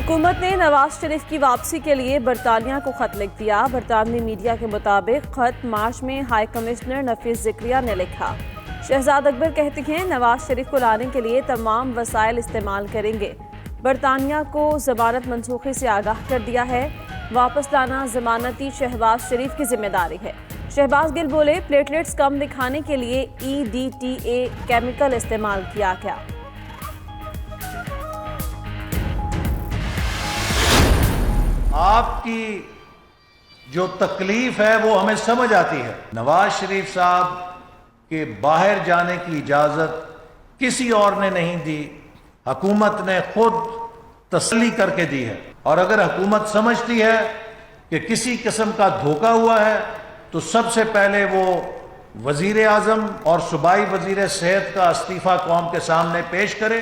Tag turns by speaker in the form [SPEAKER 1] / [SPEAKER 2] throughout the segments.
[SPEAKER 1] हुकूमत ने नवाज शरीफ की वापसी के लिए बरतानिया को खत लिख दिया। बरतानवी मीडिया के मुताबिक खत मार्च में हाई कमिश्नर नफीस ज़िक्रिया ने लिखा। शहजाद अकबर कहती हैं नवाज शरीफ को लाने के लिए तमाम वसाइल इस्तेमाल करेंगे। बरतानिया को जमानत मनसूखी से आगाह कर दिया है। वापस लाना जमानती शहबाज शरीफ की जिम्मेदारी है। शहबाज गिल बोले प्लेटलेट्स कम दिखाने के लिए EDTA केमिकल इस्तेमाल किया गया।
[SPEAKER 2] आपकी जो तकलीफ है वो हमें समझ आती है। नवाज शरीफ साहब के बाहर जाने की इजाजत किसी और ने नहीं दी, हुकूमत ने खुद तसल्ली करके दी है। और अगर हुकूमत समझती है कि किसी किस्म का धोखा हुआ है तो सबसे पहले वो वजीर आजम और सूबाई वजीर सेहत का इस्तीफा कौम के सामने पेश करे।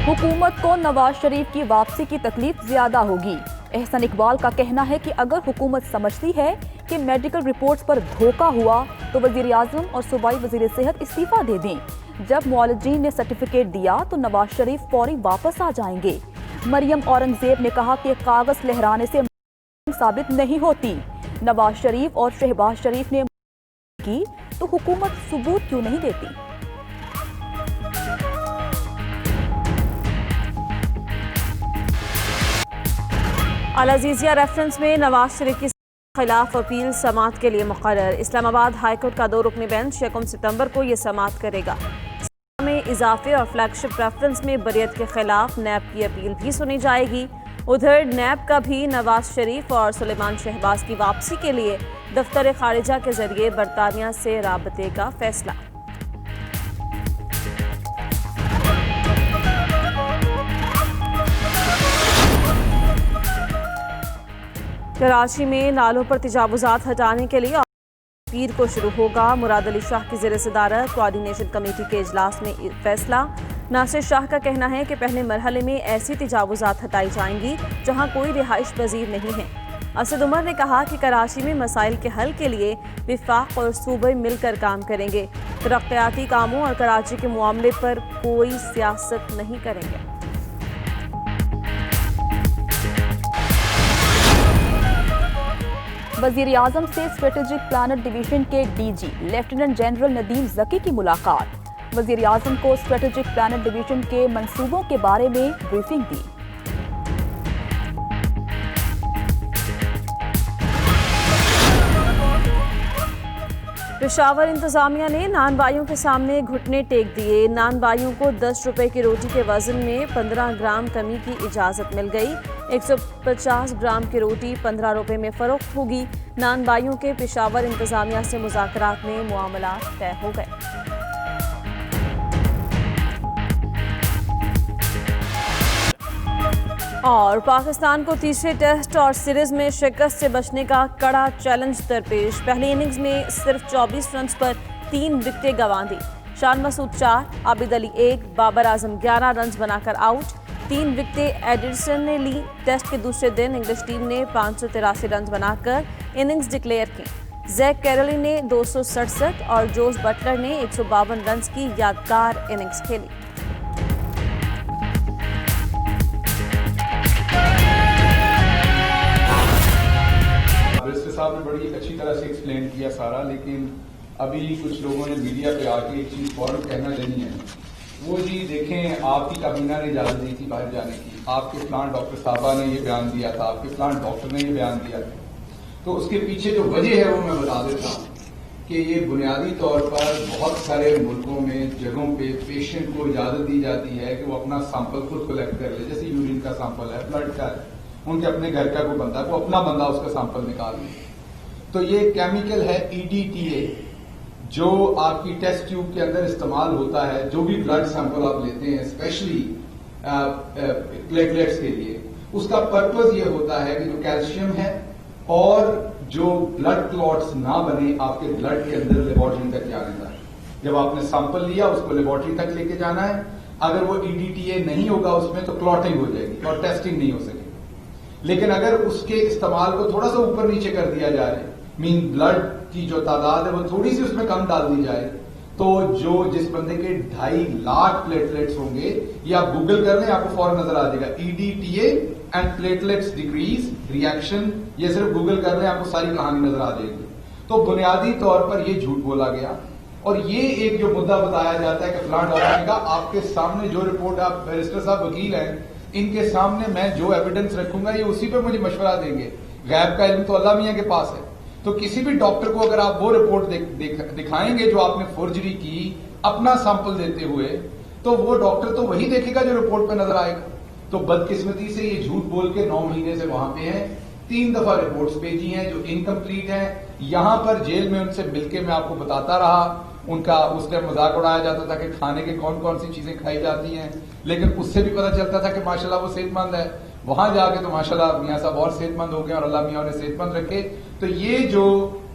[SPEAKER 3] हुकूमत को नवाज शरीफ की वापसी की तकलीफ ज्यादा होगी। एहसन इकबाल का कहना है कि अगर हुकूमत समझती है कि मेडिकल रिपोर्ट्स पर धोखा हुआ तो वजीर आजम और सूबाई वजीर सेहत इस्तीफा दे दें। जब मुआलिजीन ने सर्टिफिकेट दिया तो नवाज शरीफ फौरी वापस आ जाएंगे। मरियम औरंगजेब ने कहा कि कागज लहराने से साबित नहीं होती। नवाज शरीफ और शहबाज शरीफ ने की तो हुकूमत सबूत क्यों नहीं देती।
[SPEAKER 1] अल अजीजिया रेफरेंस में नवाज शरीफ के खिलाफ अपील समाअत के लिए मुकर्रर। इस्लामाबाद हाईकोर्ट का 2 रुकनी बेंच 1 सितंबर को ये समाअत करेगा। में इजाफे और फ्लैगशिप रेफरेंस में बरियत के खिलाफ नैब की अपील भी सुनी जाएगी। उधर नैब का भी नवाज शरीफ और सुलेमान शहबाज की वापसी के लिए दफ्तर खारिजा के जरिए बरतानिया से राबते का फैसला। कराची में नालों पर तजावुजात हटाने के लिए पीर को शुरू होगा। मुराद अली शाह की ज़ेर सदारत कोऑर्डिनेशन कमेटी के इजलास में फैसला। नासिर शाह का कहना है कि पहले मरहले में ऐसी तजावुजात हटाई जाएंगी जहां कोई रिहाइश पजीर नहीं है। असद उमर ने कहा कि कराची में मसाइल के हल के लिए विफाक और सूबे मिलकर काम करेंगे। तरक्याती कामों और कराची के मामले पर कोई सियासत नहीं करेंगे।
[SPEAKER 3] वजीर आजम से स्ट्रेटेजिक प्लानर डिवीजन के DG लेफ्टिनेंट जनरल नदीम जकी की मुलाकात। वजीर आजम को स्ट्रेटेजिक प्लानर डिवीजन के मंसूबों के बारे में ब्रीफिंग दी।
[SPEAKER 1] पेशावर इंतजामिया ने नान बाइयों के सामने घुटने टेक दिए। नान बाइयों को 10 रुपए की रोटी के वजन में 15 ग्राम कमी की इजाजत मिल गई। 150 ग्राम की रोटी 15 रुपए में फरोख्त होगी। नान बाइयों के पेशावर इंतजामिया से मुज़ाकरात में मुआमला तय हो गए। और पाकिस्तान को तीसरे टेस्ट और सीरीज में शिकस्त से बचने का कड़ा चैलेंज दरपेश। पहली इनिंग्स में सिर्फ 24 रन पर 3 विकेटें गंवा दी। शान मसूद 4, आबिद अली 1, बाबर आजम 11 रन बनाकर आउट। 3 विकेटें एडिसन ने ली। टेस्ट के दूसरे दिन इंग्लिश टीम ने 583 रन बनाकर इनिंग्स डिक्लेयर की। जैक कैरोली ने 267 और जोस बटलर ने 152 रन की यादगार इनिंग्स खेली।
[SPEAKER 4] साहब ने बड़ी अच्छी तरह से एक्सप्लेन किया सारा, लेकिन अभी कुछ लोगों ने मीडिया पे आके एक चीज फौरन कहना लेनी है। वो जी देखें, आपकी काबीना ने इजाजत दी थी बाहर जाने की, आपके प्लान डॉक्टर साहबा ने ये बयान दिया था, आपके प्लान डॉक्टर ने ये बयान दिया था। तो उसके पीछे जो वजह है वो मैं बता देता हूँ कि ये बुनियादी तौर पर बहुत सारे मुल्कों में जगहों पे पेशेंट को इजाजत दी जाती है कि वो अपना सैंपल खुद कलेक्ट कर ले। जैसे यूरिन का सैंपल है, ब्लड का है, उनके अपने घर का कोई बंदा, वो अपना बंदा उसका सैंपल निकाल ले। तो ये केमिकल है EDTA जो आपकी टेस्ट ट्यूब के अंदर इस्तेमाल होता है। जो भी ब्लड सैंपल आप लेते हैं स्पेशली प्लेटलेट्स के लिए, उसका पर्पज ये होता है कि जो कैल्शियम है और जो ब्लड क्लॉट्स ना बने आपके ब्लड के अंदर लेबोरेटरी तक जाने का। जब आपने सैंपल लिया उसको लेबोरेटरी तक लेके जाना है। अगर वो EDTA नहीं होगा उसमें तो क्लॉटिंग हो जाएगी और टेस्टिंग नहीं हो सकेगी। लेकिन अगर उसके इस्तेमाल को थोड़ा सा ऊपर नीचे कर दिया जाए, मीन ब्लड की जो तादाद है वो थोड़ी सी उसमें कम डाल दी जाए, تو جس بندے کے 2.5 لاکھ پلیٹلیٹس ہوں گے، یہ آپ گوگل کر لیں، آپ کو فوراً نظر آ جائے گا EDTA and platelets decrease reaction, یہ صرف گوگل کر لیں آپ کو ساری کہانی نظر آ جائے گی. تو بنیادی طور پر یہ جھوٹ بولا گیا، اور یہ ایک جو مدعا بتایا جاتا ہے کہ فلاں ڈاکٹر نے کہا، آپ کے سامنے جو رپورٹ، آپ بیرسٹر صاحب وکیل ہیں، ان کے سامنے میں جو ایویڈنس رکھوں گا یہ اسی پہ مجھے مشورہ دیں گے. غیب کا علم تو اللہ میاں کے پاس ہے. تو کسی بھی ڈاکٹر کو اگر آپ وہ رپورٹ دکھائیں گے جو آپ نے فورجری کی اپنا سیمپل دیتے ہوئے، تو وہ ڈاکٹر تو وہی دیکھے گا جو رپورٹ پہ نظر آئے گا. تو بدقسمتی سے یہ جھوٹ بول کے 9 مہینے سے وہاں پہ ہیں. 3 دفعہ رپورٹس بھیجی ہیں جو انکمپلیٹ ہیں. یہاں پر جیل میں ان سے مل کے میں آپ کو بتاتا رہا، ان کا اس ٹائم مذاق اڑایا جاتا تھا کہ کھانے کے کون کون سی چیزیں کھائی جاتی ہیں، لیکن اس سے بھی پتہ چلتا تھا کہ ماشاءاللہ وہ صحت مند ہے. وہاں جا کے تو ماشاءاللہ میاں صاحب اور صحت مند ہو گئے، اور اللہ میاں انہیں صحت مند رکھے. تو یہ جو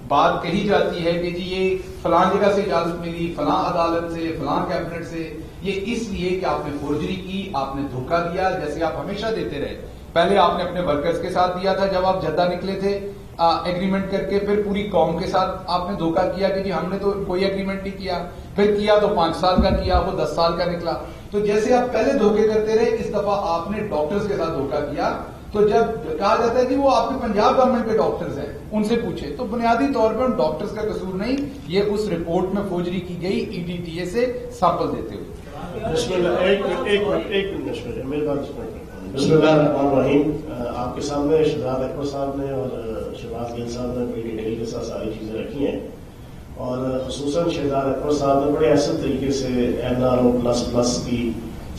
[SPEAKER 4] بات کہی جاتی ہے کہ جی یہ فلاں جگہ سے اجازت ملی، فلاں عدالت سے، فلاں کیبنٹ سے، یہ اس لیے کہ آپ نے فورجری کی، آپ نے دھوکہ دیا، جیسے آپ ہمیشہ دیتے رہے. پہلے آپ نے اپنے ورکرز کے ساتھ دیا تھا جب آپ جدہ نکلے تھے ایگریمنٹ کر کے، پھر پوری قوم کے ساتھ آپ نے دھوکہ کیا کہ جی ہم نے تو کوئی ایگریمنٹ نہیں کیا، پھر کیا تو 5 سال کا کیا، وہ 10 سال کا نکلا. تو جیسے آپ پہلے دھوکے کرتے رہے، اس دفعہ آپ نے ڈاکٹرز کے ساتھ دھوکہ کیا. تو جب کہا جاتا ہے کہ وہ آپ کے پنجاب گورنمنٹ کے ڈاکٹرز ہیں، ان سے پوچھے، تو بنیادی طور پر ان ڈاکٹرز کا قصور نہیں، یہ اس رپورٹ میں فوجری کی گئی EDTA سے سیمپل دیتے ہوئے.
[SPEAKER 5] بسم اللہ، ایک منٹ میری بات سنیں. بسم اللہ الرحمن الرحیم. آپ کے سامنے شہزاد اکبر صاحب نے اور شہباز گل صاحب نے بڑی ڈیٹیل کے ساتھ ساری چیزیں رکھی ہیں، اور خصوصاً شہزاد اکبر صاحب نے بڑے ایسے طریقے سے NRO++ کی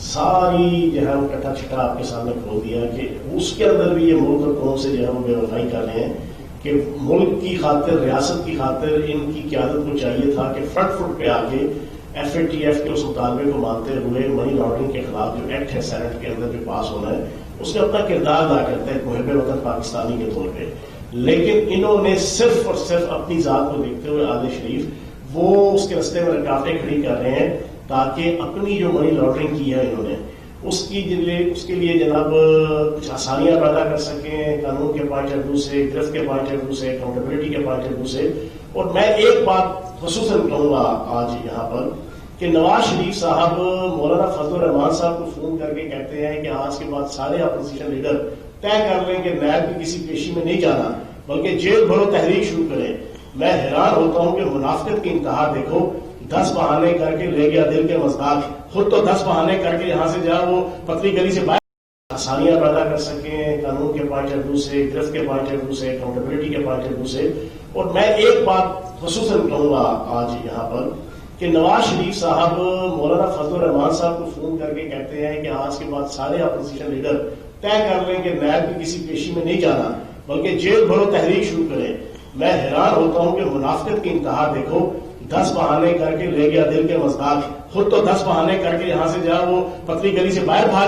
[SPEAKER 5] ساری جو ہے وہ کٹا چھٹا آپ کے سامنے کھول دیا کہ اس کے اندر بھی یہ ملک اور قوم سے جو ہے وہ بے وفائی کر رہے ہیں کہ ملک کی خاطر، ریاست کی خاطر ان کی قیادت کو چاہیے تھا کہ فرنٹ فٹ پہ آ کے FATF کے اس مطالبے کو مانتے ہوئے منی لانڈرنگ کے خلاف جو ایکٹ ہے سینٹ کے اندر جو پاس ہونا ہے، اس میں اپنا کردار ادا کرتے ہیں محب وطن پاکستانی کے طور پہ. لیکن انہوں نے صرف اور صرف اپنی ذات کو دیکھتے ہوئے آل شریف وہ اس کے رستے میں رکاوٹیں کھڑی کر رہے ہیں تاکہ اپنی جو منی لانڈرنگ کی ہے انہوں نے اس کے لیے جناب کچھ آسانیاں پیدا کر سکیں، قانون کے پوائنٹ آف ویو سے، گرفت کے پوائنٹ آف ویو سے، اکاؤنٹیبلٹی کے پوائنٹ آف ویو سے. اور میں ایک بات خصوصاً کہوں گا آج یہاں پر کہ نواز شریف صاحب مولانا فضل الرحمان صاحب کو فون کر کے کہتے ہیں کہ آج کے بعد سارے اپوزیشن لیڈر طے کر لیں کہ نیب کی کسی پیشی میں نہیں جانا بلکہ جیل بھرو تحریک شروع کریں. میں حیران ہوتا ہوں کہ منافقت کی انتہا دیکھو. 10 بہانے کر کے لے گیا دل کے مزداق، خود تو 10 بہانے کر کے یہاں سے جا وہ پتلی گلی سے باہر آسانیاں پیدا کر سکیں، قانون کے پوائنٹ آف ویو سے، گرفت کے پوائنٹ آف ویو سے، اکاؤنٹیبلٹی کے پوائنٹ آف ویو سے. اور میں ایک بات خصوصاً کہوں گا آج یہاں پر کہ نواز شریف صاحب مولانا فضل الرحمان صاحب کو فون کر کے کہتے ہیں کہ آج کے بعد سارے اپوزیشن لیڈر طے کر لیں کہ نیب کی کسی پیشی میں نہیں جانا بلکہ جیل بھرو تحریک شروع کریں. میں حیران ہوتا ہوں کہ منافقت کی انتہا دیکھو. 10 بہانے کر کے لے گیا دل کے مزداق، خود تو 10 بہانے کر کے یہاں سے جا وہ پتلی گلی سے باہر بھاگ